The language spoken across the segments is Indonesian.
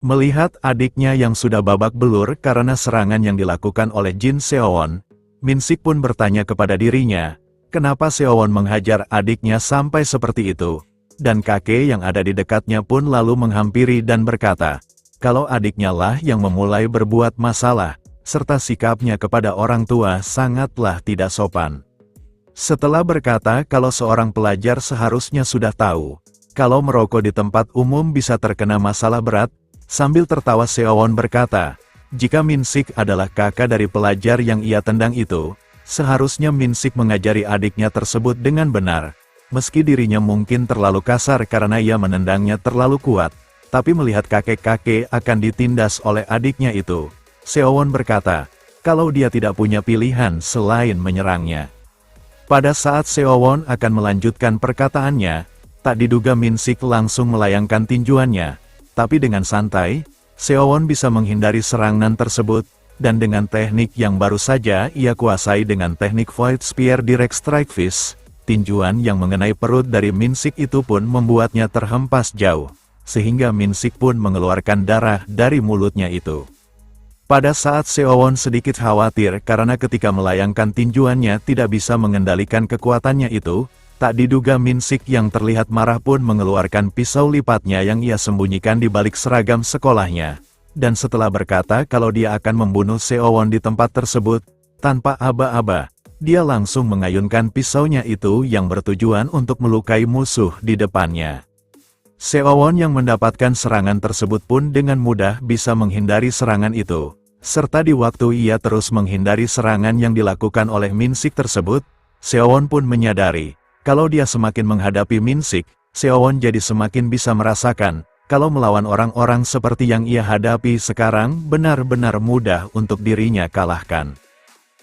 Melihat adiknya yang sudah babak belur karena serangan yang dilakukan oleh Jin Seowon, Min-sik pun bertanya kepada dirinya, kenapa Seowon menghajar adiknya sampai seperti itu? Dan kakek yang ada di dekatnya pun lalu menghampiri dan berkata, kalau adiknya lah yang memulai berbuat masalah, serta sikapnya kepada orang tua sangatlah tidak sopan. Setelah berkata kalau seorang pelajar seharusnya sudah tahu, kalau merokok di tempat umum bisa terkena masalah berat, sambil tertawa Seowon berkata, jika Min-sik adalah kakak dari pelajar yang ia tendang itu, seharusnya Min-sik mengajari adiknya tersebut dengan benar. Meski dirinya mungkin terlalu kasar karena ia menendangnya terlalu kuat, tapi melihat kakek-kakek akan ditindas oleh adiknya itu, Seowon berkata, kalau dia tidak punya pilihan selain menyerangnya. Pada saat Seowon akan melanjutkan perkataannya, tak diduga Min-sik langsung melayangkan tinjuannya, tapi dengan santai, Seowon bisa menghindari serangan tersebut, dan dengan teknik yang baru saja ia kuasai dengan teknik Void Spear Direct Strike Fist, tinjuan yang mengenai perut dari Min-sik itu pun membuatnya terhempas jauh, sehingga Min-sik pun mengeluarkan darah dari mulutnya itu. Pada saat Seowon sedikit khawatir karena ketika melayangkan tinjuannya tidak bisa mengendalikan kekuatannya itu, tak diduga Min-sik yang terlihat marah pun mengeluarkan pisau lipatnya yang ia sembunyikan di balik seragam sekolahnya. Dan setelah berkata kalau dia akan membunuh Seowon di tempat tersebut, tanpa aba-aba, dia langsung mengayunkan pisaunya itu yang bertujuan untuk melukai musuh di depannya. Seowon yang mendapatkan serangan tersebut pun dengan mudah bisa menghindari serangan itu, serta di waktu ia terus menghindari serangan yang dilakukan oleh Min-sik tersebut, Seowon pun menyadari, kalau dia semakin menghadapi Min-sik, Seowon jadi semakin bisa merasakan, kalau melawan orang-orang seperti yang ia hadapi sekarang benar-benar mudah untuk dirinya kalahkan.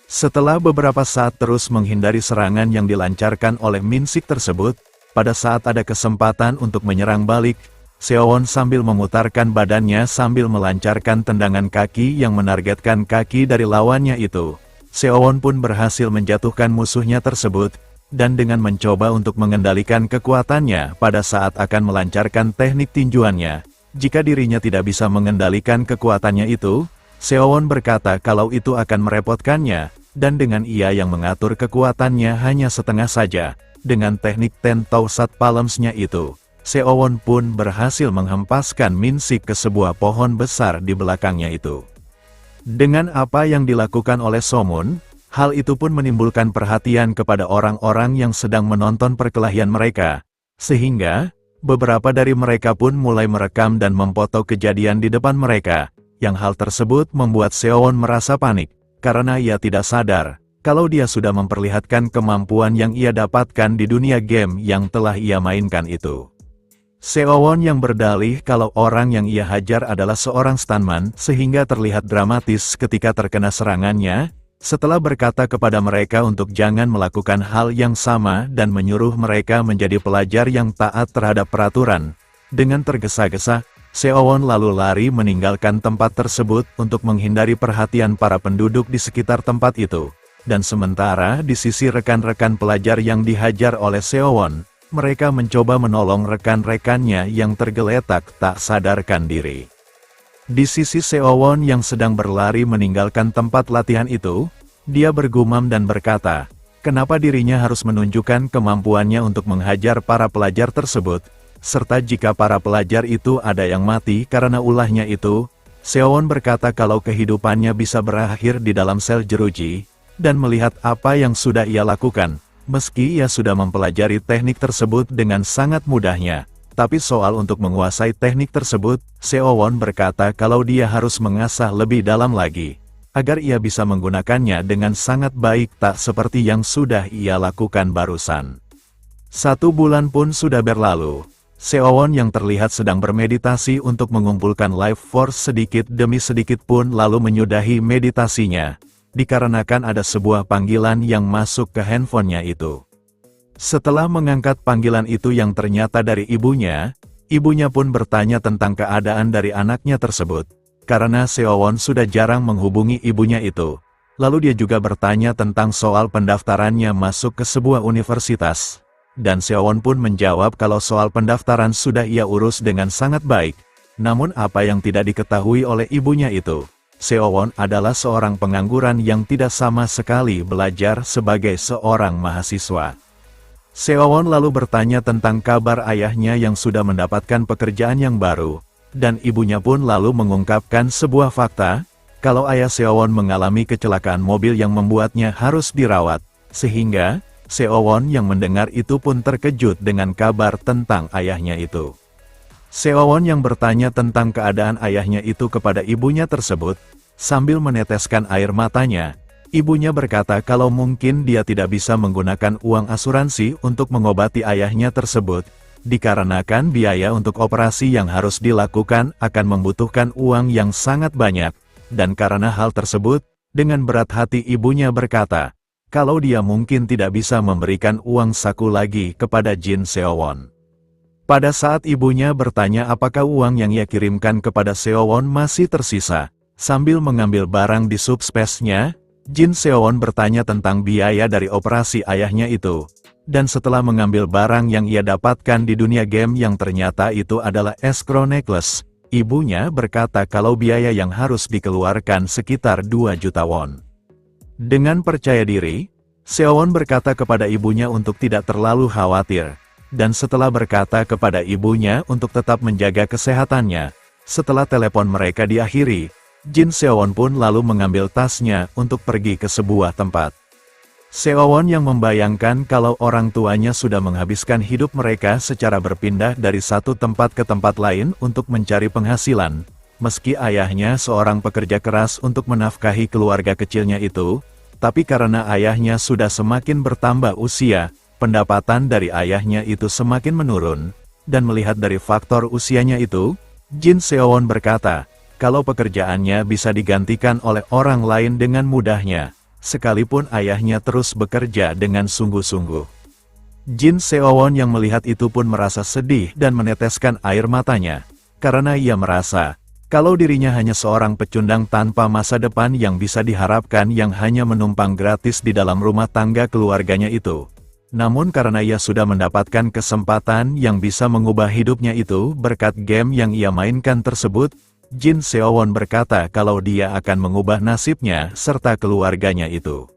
Setelah beberapa saat terus menghindari serangan yang dilancarkan oleh Min-sik tersebut, pada saat ada kesempatan untuk menyerang balik, Seowon sambil memutarkan badannya sambil melancarkan tendangan kaki yang menargetkan kaki dari lawannya itu. Seowon pun berhasil menjatuhkan musuhnya tersebut, dan dengan mencoba untuk mengendalikan kekuatannya pada saat akan melancarkan teknik tinjuannya, jika dirinya tidak bisa mengendalikan kekuatannya itu, Seowon berkata kalau itu akan merepotkannya, dan dengan ia yang mengatur kekuatannya hanya setengah saja, dengan teknik Ten Thousand Palms-nya itu, Seowon pun berhasil menghempaskan Min-sik ke sebuah pohon besar di belakangnya itu. Dengan apa yang dilakukan oleh Somun, hal itu pun menimbulkan perhatian kepada orang-orang yang sedang menonton perkelahian mereka, sehingga beberapa dari mereka pun mulai merekam dan memfoto kejadian di depan mereka. Yang hal tersebut membuat Seowon merasa panik, karena ia tidak sadar, kalau dia sudah memperlihatkan kemampuan yang ia dapatkan di dunia game yang telah ia mainkan itu. Seowon yang berdalih kalau orang yang ia hajar adalah seorang stuntman, sehingga terlihat dramatis ketika terkena serangannya, setelah berkata kepada mereka untuk jangan melakukan hal yang sama dan menyuruh mereka menjadi pelajar yang taat terhadap peraturan. Dengan tergesa-gesa, Seowon lalu lari meninggalkan tempat tersebut untuk menghindari perhatian para penduduk di sekitar tempat itu. Dan sementara di sisi rekan-rekan pelajar yang dihajar oleh Seowon, mereka mencoba menolong rekan-rekannya yang tergeletak tak sadarkan diri. Di sisi Seowon yang sedang berlari meninggalkan tempat latihan itu, dia bergumam dan berkata, kenapa dirinya harus menunjukkan kemampuannya untuk menghajar para pelajar tersebut, serta jika para pelajar itu ada yang mati karena ulahnya itu. Seowon berkata kalau kehidupannya bisa berakhir di dalam sel jeruji, dan melihat apa yang sudah ia lakukan, meski ia sudah mempelajari teknik tersebut dengan sangat mudahnya. Tapi soal untuk menguasai teknik tersebut, Seowon berkata kalau dia harus mengasah lebih dalam lagi, agar ia bisa menggunakannya dengan sangat baik tak seperti yang sudah ia lakukan barusan. 1 bulan pun sudah berlalu. Seowon yang terlihat sedang bermeditasi untuk mengumpulkan life force sedikit demi sedikit pun lalu menyudahi meditasinya, dikarenakan ada sebuah panggilan yang masuk ke handphonenya itu. Setelah mengangkat panggilan itu yang ternyata dari ibunya, ibunya pun bertanya tentang keadaan dari anaknya tersebut, karena Seowon sudah jarang menghubungi ibunya itu. Lalu dia juga bertanya tentang soal pendaftarannya masuk ke sebuah universitas. Dan Seowon pun menjawab kalau soal pendaftaran sudah ia urus dengan sangat baik, Namun apa yang tidak diketahui oleh ibunya itu, Seo-won adalah seorang pengangguran yang tidak sama sekali belajar sebagai seorang mahasiswa. Seo-won lalu bertanya tentang kabar ayahnya yang sudah mendapatkan pekerjaan yang baru, dan ibunya pun lalu mengungkapkan sebuah fakta, kalau ayah Seo-won mengalami kecelakaan mobil yang membuatnya harus dirawat, sehingga Seo-won yang mendengar itu pun terkejut dengan kabar tentang ayahnya itu. Seo-won yang bertanya tentang keadaan ayahnya itu kepada ibunya tersebut, sambil meneteskan air matanya, ibunya berkata kalau mungkin dia tidak bisa menggunakan uang asuransi untuk mengobati ayahnya tersebut, dikarenakan biaya untuk operasi yang harus dilakukan akan membutuhkan uang yang sangat banyak, dan karena hal tersebut, dengan berat hati ibunya berkata, kalau dia mungkin tidak bisa memberikan uang saku lagi kepada Jin Seo-won. Pada saat ibunya bertanya apakah uang yang ia kirimkan kepada Seo-won masih tersisa, sambil mengambil barang di subspace-nya, Jin Seo-won bertanya tentang biaya dari operasi ayahnya itu. Dan setelah mengambil barang yang ia dapatkan di dunia game yang ternyata itu adalah escrow necklace, ibunya berkata kalau biaya yang harus dikeluarkan sekitar 2 juta won. Dengan percaya diri, Seo-won berkata kepada ibunya untuk tidak terlalu khawatir. Dan setelah berkata kepada ibunya untuk tetap menjaga kesehatannya, setelah telepon mereka diakhiri, Jin Seo-won pun lalu mengambil tasnya untuk pergi ke sebuah tempat. Seo-won yang membayangkan kalau orang tuanya sudah menghabiskan hidup mereka secara berpindah dari satu tempat ke tempat lain untuk mencari penghasilan, meski ayahnya seorang pekerja keras untuk menafkahi keluarga kecilnya itu, tapi karena ayahnya sudah semakin bertambah usia, pendapatan dari ayahnya itu semakin menurun, dan melihat dari faktor usianya itu, Jin Seo-won berkata, kalau pekerjaannya bisa digantikan oleh orang lain dengan mudahnya, sekalipun ayahnya terus bekerja dengan sungguh-sungguh. Jin Seo-won yang melihat itu pun merasa sedih dan meneteskan air matanya, karena ia merasa, kalau dirinya hanya seorang pecundang tanpa masa depan yang bisa diharapkan yang hanya menumpang gratis di dalam rumah tangga keluarganya itu. Namun karena ia sudah mendapatkan kesempatan yang bisa mengubah hidupnya itu berkat game yang ia mainkan tersebut, Jin Seo-won berkata kalau dia akan mengubah nasibnya serta keluarganya itu.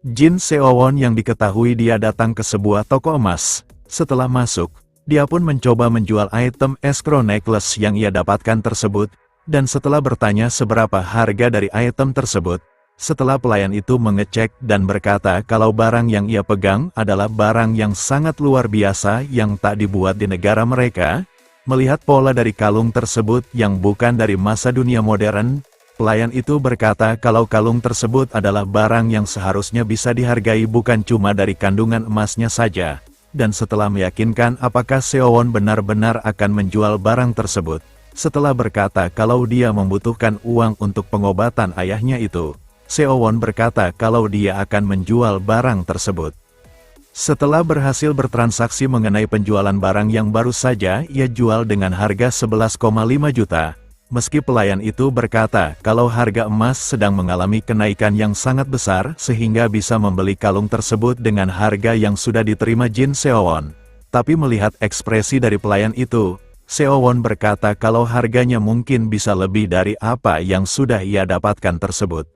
Jin Seo-won yang diketahui dia datang ke sebuah toko emas. Setelah masuk, dia pun mencoba menjual item escrow necklace yang ia dapatkan tersebut, dan setelah bertanya seberapa harga dari item tersebut, setelah pelayan itu mengecek dan berkata kalau barang yang ia pegang adalah barang yang sangat luar biasa yang tak dibuat di negara mereka, melihat pola dari kalung tersebut yang bukan dari masa dunia modern, pelayan itu berkata kalau kalung tersebut adalah barang yang seharusnya bisa dihargai bukan cuma dari kandungan emasnya saja, dan setelah meyakinkan apakah Seo-won benar-benar akan menjual barang tersebut, setelah berkata kalau dia membutuhkan uang untuk pengobatan ayahnya itu, Seo-won berkata kalau dia akan menjual barang tersebut. Setelah berhasil bertransaksi mengenai penjualan barang yang baru saja ia jual dengan harga 11,5 juta, meski pelayan itu berkata kalau harga emas sedang mengalami kenaikan yang sangat besar sehingga bisa membeli kalung tersebut dengan harga yang sudah diterima Jin Seo-won. Tapi melihat ekspresi dari pelayan itu, Seo-won berkata kalau harganya mungkin bisa lebih dari apa yang sudah ia dapatkan tersebut.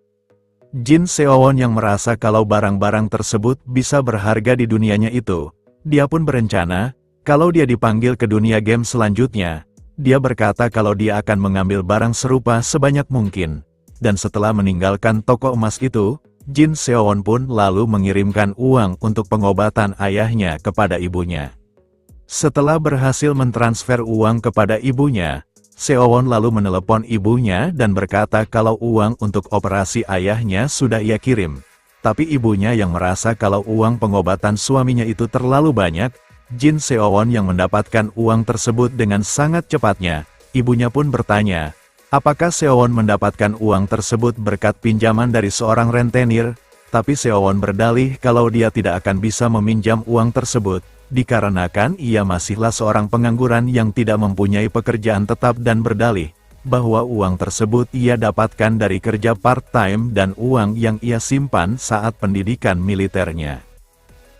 Jin Seo-won yang merasa kalau barang-barang tersebut bisa berharga di dunianya itu, dia pun berencana, kalau dia dipanggil ke dunia game selanjutnya, dia berkata kalau dia akan mengambil barang serupa sebanyak mungkin. Dan setelah meninggalkan toko emas itu, Jin Seo-won pun lalu mengirimkan uang untuk pengobatan ayahnya kepada ibunya. Setelah berhasil mentransfer uang kepada ibunya, Seo-won lalu menelepon ibunya dan berkata kalau uang untuk operasi ayahnya sudah ia kirim. Tapi ibunya yang merasa kalau uang pengobatan suaminya itu terlalu banyak, Jin Seo-won yang mendapatkan uang tersebut dengan sangat cepatnya. Ibunya pun bertanya, apakah Seo-won mendapatkan uang tersebut berkat pinjaman dari seorang rentenir? Tapi Seo-won berdalih kalau dia tidak akan bisa meminjam uang tersebut, dikarenakan ia masihlah seorang pengangguran yang tidak mempunyai pekerjaan tetap dan berdalih, bahwa uang tersebut ia dapatkan dari kerja part-time dan uang yang ia simpan saat pendidikan militernya.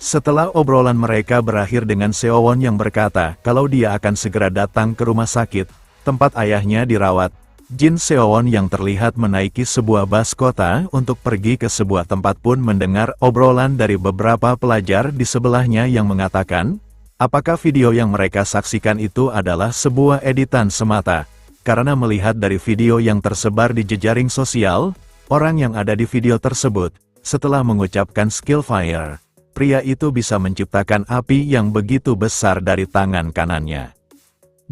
Setelah obrolan mereka berakhir dengan Seo-won yang berkata kalau dia akan segera datang ke rumah sakit, tempat ayahnya dirawat, Jin Seowon yang terlihat menaiki sebuah bus kota untuk pergi ke sebuah tempat pun mendengar obrolan dari beberapa pelajar di sebelahnya yang mengatakan, apakah video yang mereka saksikan itu adalah sebuah editan semata. Karena melihat dari video yang tersebar di jejaring sosial, orang yang ada di video tersebut, setelah mengucapkan skill fire, pria itu bisa menciptakan api yang begitu besar dari tangan kanannya.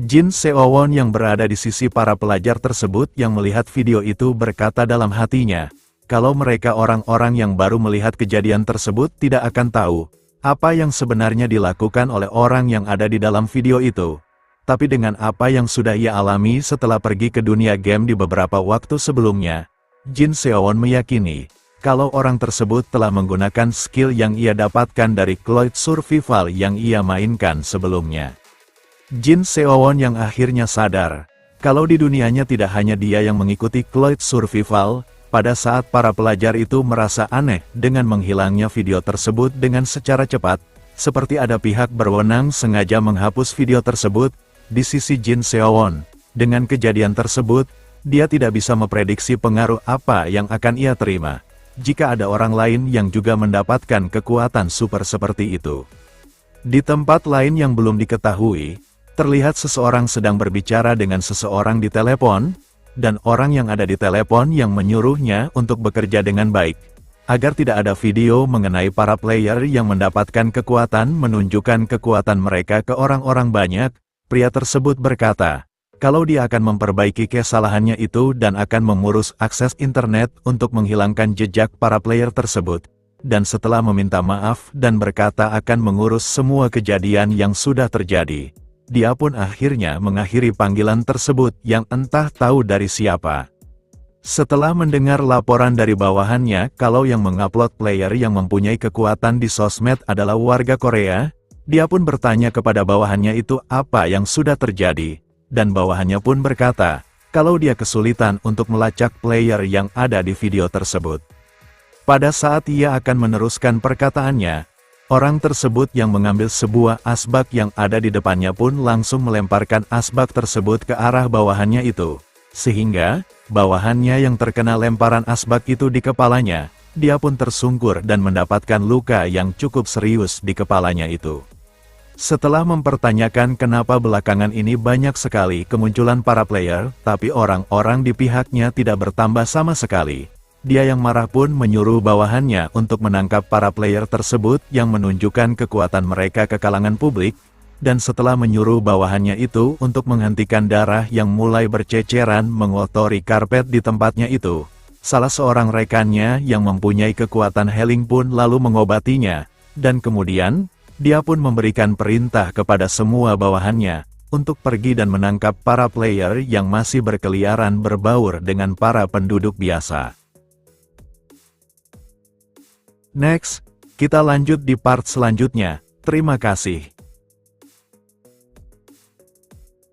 Jin Seowon yang berada di sisi para pelajar tersebut yang melihat video itu berkata dalam hatinya, kalau mereka orang-orang yang baru melihat kejadian tersebut tidak akan tahu, apa yang sebenarnya dilakukan oleh orang yang ada di dalam video itu. Tapi dengan apa yang sudah ia alami setelah pergi ke dunia game di beberapa waktu sebelumnya, Jin Seowon meyakini, kalau orang tersebut telah menggunakan skill yang ia dapatkan dari Cloud Survival yang ia mainkan sebelumnya. Jin Seowon yang akhirnya sadar, kalau di dunianya tidak hanya dia yang mengikuti Cloud Survival, pada saat para pelajar itu merasa aneh dengan menghilangnya video tersebut dengan secara cepat, seperti ada pihak berwenang sengaja menghapus video tersebut. Di sisi Jin Seowon, dengan kejadian tersebut, dia tidak bisa memprediksi pengaruh apa yang akan ia terima, jika ada orang lain yang juga mendapatkan kekuatan super seperti itu. Di tempat lain yang belum diketahui, terlihat seseorang sedang berbicara dengan seseorang di telepon, dan orang yang ada di telepon yang menyuruhnya untuk bekerja dengan baik, agar tidak ada video mengenai para player yang mendapatkan kekuatan menunjukkan kekuatan mereka ke orang-orang banyak. Pria tersebut berkata, kalau dia akan memperbaiki kesalahannya itu dan akan mengurus akses internet untuk menghilangkan jejak para player tersebut, dan setelah meminta maaf dan berkata akan mengurus semua kejadian yang sudah terjadi, dia pun akhirnya mengakhiri panggilan tersebut yang entah tahu dari siapa. Setelah mendengar laporan dari bawahannya kalau yang mengupload player yang mempunyai kekuatan di sosmed adalah warga Korea, dia pun bertanya kepada bawahannya itu apa yang sudah terjadi, dan bawahannya pun berkata, kalau dia kesulitan untuk melacak player yang ada di video tersebut. Pada saat ia akan meneruskan perkataannya, orang tersebut yang mengambil sebuah asbak yang ada di depannya pun langsung melemparkan asbak tersebut ke arah bawahannya itu, sehingga bawahannya yang terkena lemparan asbak itu di kepalanya, dia pun tersungkur dan mendapatkan luka yang cukup serius di kepalanya itu. Setelah mempertanyakan kenapa belakangan ini banyak sekali kemunculan para player, tapi orang-orang di pihaknya tidak bertambah sama sekali, dia yang marah pun menyuruh bawahannya untuk menangkap para player tersebut yang menunjukkan kekuatan mereka ke kalangan publik, dan setelah menyuruh bawahannya itu untuk menghentikan darah yang mulai berceceran mengotori karpet di tempatnya itu, salah seorang rekannya yang mempunyai kekuatan healing pun lalu mengobatinya, dan kemudian, dia pun memberikan perintah kepada semua bawahannya, untuk pergi dan menangkap para player yang masih berkeliaran berbaur dengan para penduduk biasa. Next, kita lanjut di part selanjutnya. Terima kasih.